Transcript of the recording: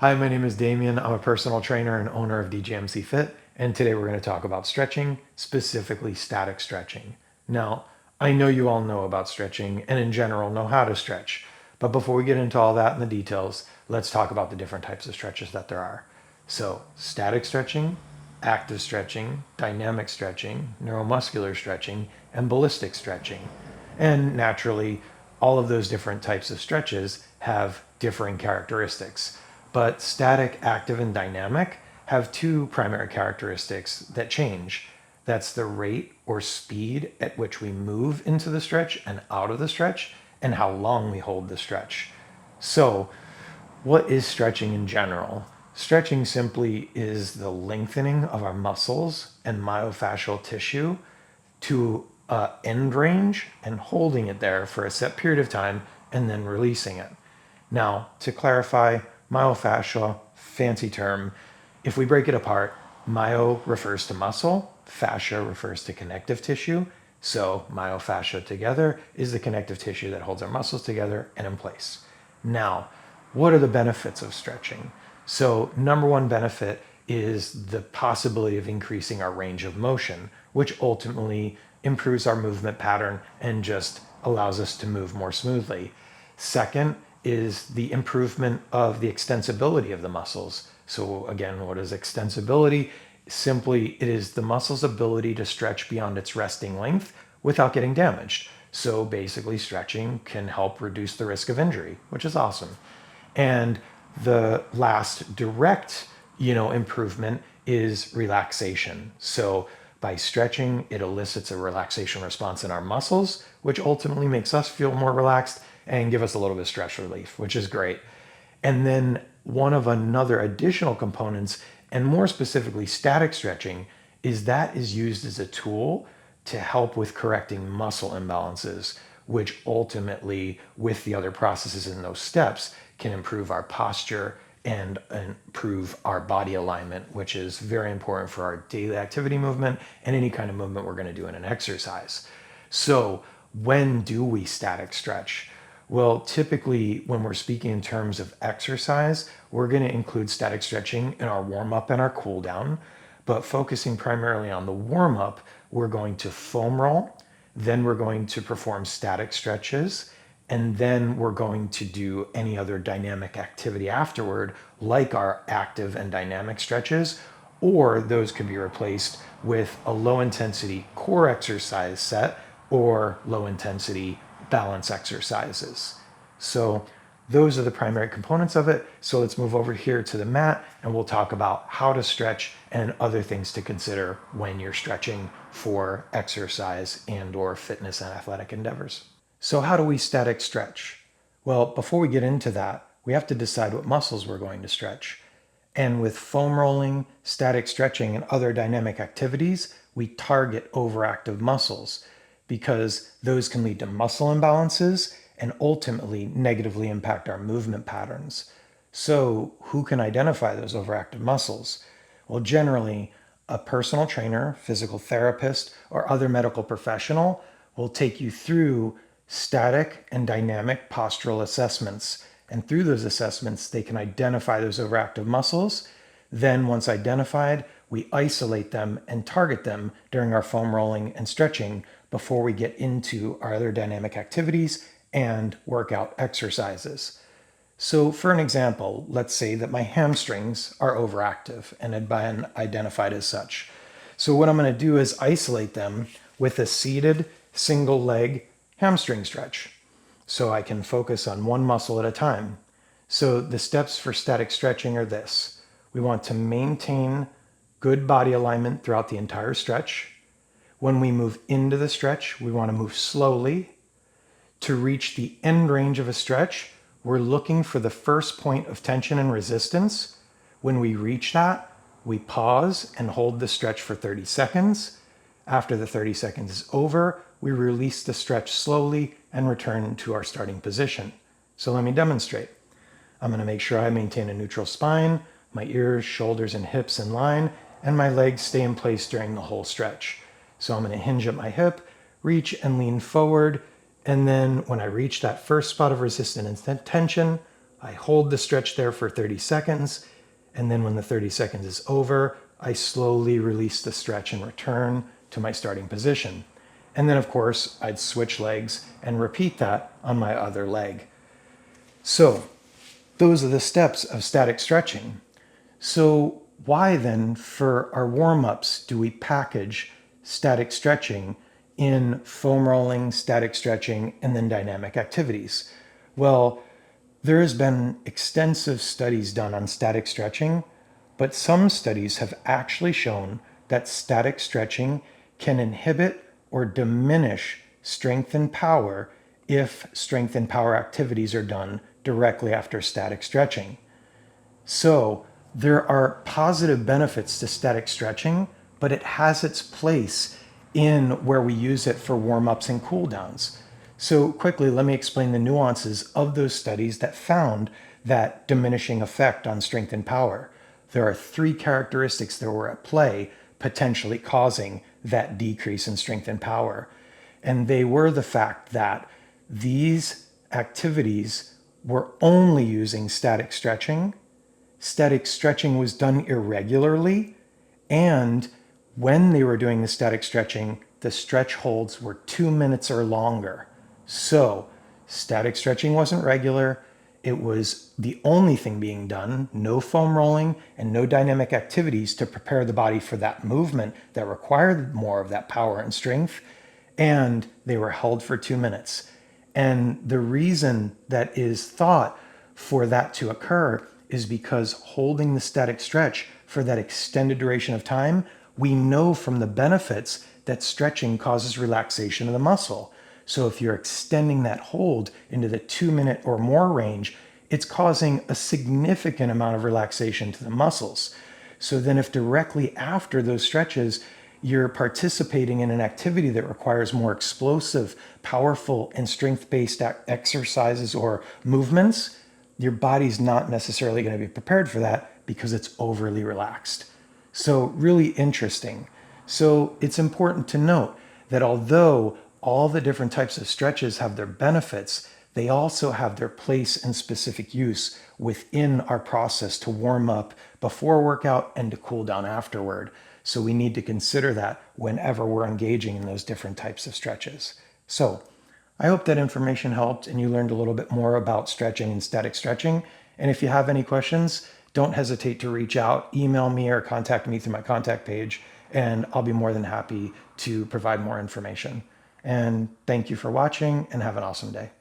Hi, my name is Damien. I'm a personal trainer and owner of DGMC Fit, and today we're going to talk about stretching, specifically static stretching. Now, I know you all know about stretching and in general know how to stretch, but before we get into all that and the details, let's talk about the different types of stretches that there are. So, static stretching, active stretching, dynamic stretching, neuromuscular stretching, and ballistic stretching. And naturally, all of those different types of stretches have differing characteristics. But static, active, and dynamic have two primary characteristics that change. That's the rate or speed at which we move into the stretch and out of the stretch, and how long we hold the stretch. So, what is stretching in general? Stretching simply is the lengthening of our muscles and myofascial tissue to end range and holding it there for a set period of time and then releasing it. Now, to clarify, myofascia, fancy term, if we break it apart, myo refers to muscle, fascia refers to connective tissue. So, myofascia together is the connective tissue that holds our muscles together and in place. Now, what are the benefits of stretching? So, number one benefit is the possibility of increasing our range of motion, which ultimately improves our movement pattern and just allows us to move more smoothly. Second is the improvement of the extensibility of the muscles. So, again, what is extensibility? Simply, it is the muscle's ability to stretch beyond its resting length without getting damaged. So, basically, stretching can help reduce the risk of injury, which is awesome. And the last direct, improvement is relaxation. So by stretching, it elicits a relaxation response in our muscles, which ultimately makes us feel more relaxed and give us a little bit of stress relief, which is great. And then one of another additional components, and more specifically static stretching, is that is used as a tool to help with correcting muscle imbalances, which ultimately, with the other processes in those steps, can improve our posture and improve our body alignment, which is very important for our daily activity movement and any kind of movement we're going to do in an exercise. So, when do we static stretch? Well, typically, when we're speaking in terms of exercise, we're going to include static stretching in our warm up and our cool down. But focusing primarily on the warm up, we're going to foam roll, then we're going to perform static stretches, and then we're going to do any other dynamic activity afterward, like our active and dynamic stretches, or those could be replaced with a low intensity core exercise set or low intensity balance exercises. So those are the primary components of it. So let's move over here to the mat and we'll talk about how to stretch and other things to consider when you're stretching for exercise and or fitness and athletic endeavors. So how do we static stretch? Well, before we get into that, we have to decide what muscles we're going to stretch. And with foam rolling, static stretching, and other dynamic activities, we target overactive muscles because those can lead to muscle imbalances and ultimately negatively impact our movement patterns. So, who can identify those overactive muscles? Well, generally, a personal trainer, physical therapist, or other medical professional will take you through static and dynamic postural assessments. And through those assessments, they can identify those overactive muscles. Then, once identified, we isolate them and target them during our foam rolling and stretching before we get into our other dynamic activities and workout exercises. So, for an example, let's say that my hamstrings are overactive and had been identified as such. So, what I'm going to do is isolate them with a seated single leg hamstring stretch so I can focus on one muscle at a time. So, the steps for static stretching are this: we want to maintain good body alignment throughout the entire stretch. When we move into the stretch, we want to move slowly. To reach the end range of a stretch, we're looking for the first point of tension and resistance. When we reach that, we pause and hold the stretch for 30 seconds. After the 30 seconds is over, we release the stretch slowly and return to our starting position. So let me demonstrate. I'm going to make sure I maintain a neutral spine, my ears, shoulders, and hips in line, and my legs stay in place during the whole stretch. So I'm going to hinge at my hip, reach and lean forward, and then when I reach that first spot of resistance and tension, I hold the stretch there for 30 seconds, and then when the 30 seconds is over, I slowly release the stretch and return to my starting position. And then, of course, I'd switch legs and repeat that on my other leg. So, those are the steps of static stretching. So, why then, for our warm ups, do we package static stretching in foam rolling, static stretching, and then dynamic activities? Well, there has been extensive studies done on static stretching, but some studies have actually shown that static stretching can inhibit or diminish strength and power if strength and power activities are done directly after static stretching. So there are positive benefits to static stretching, but it has its place in where we use it for warm-ups and cool-downs. So quickly, let me explain the nuances of those studies that found that diminishing effect on strength and power. There are three characteristics that were at play, potentially causing that decrease in strength and power. And they were the fact that these activities were only using static stretching. Static stretching was done irregularly, and when they were doing the static stretching, the stretch holds were 2 minutes or longer. So, static stretching wasn't regular. It was the only thing being done, no foam rolling and no dynamic activities to prepare the body for that movement that required more of that power and strength. And they were held for 2 minutes. And the reason that is thought for that to occur is because holding the static stretch for that extended duration of time, we know from the benefits that stretching causes relaxation of the muscle. So if you're extending that hold into the 2 minute or more range, it's causing a significant amount of relaxation to the muscles. So then if directly after those stretches, you're participating in an activity that requires more explosive, powerful, and strength-based exercises or movements, your body's not necessarily going to be prepared for that because it's overly relaxed. So really interesting. So it's important to note that although all the different types of stretches have their benefits, they also have their place and specific use within our process to warm up before workout and to cool down afterward. So we need to consider that whenever we're engaging in those different types of stretches. So I hope that information helped and you learned a little bit more about stretching and static stretching. And if you have any questions, don't hesitate to reach out, email me, or contact me through my contact page, and I'll be more than happy to provide more information. And thank you for watching, and have an awesome day.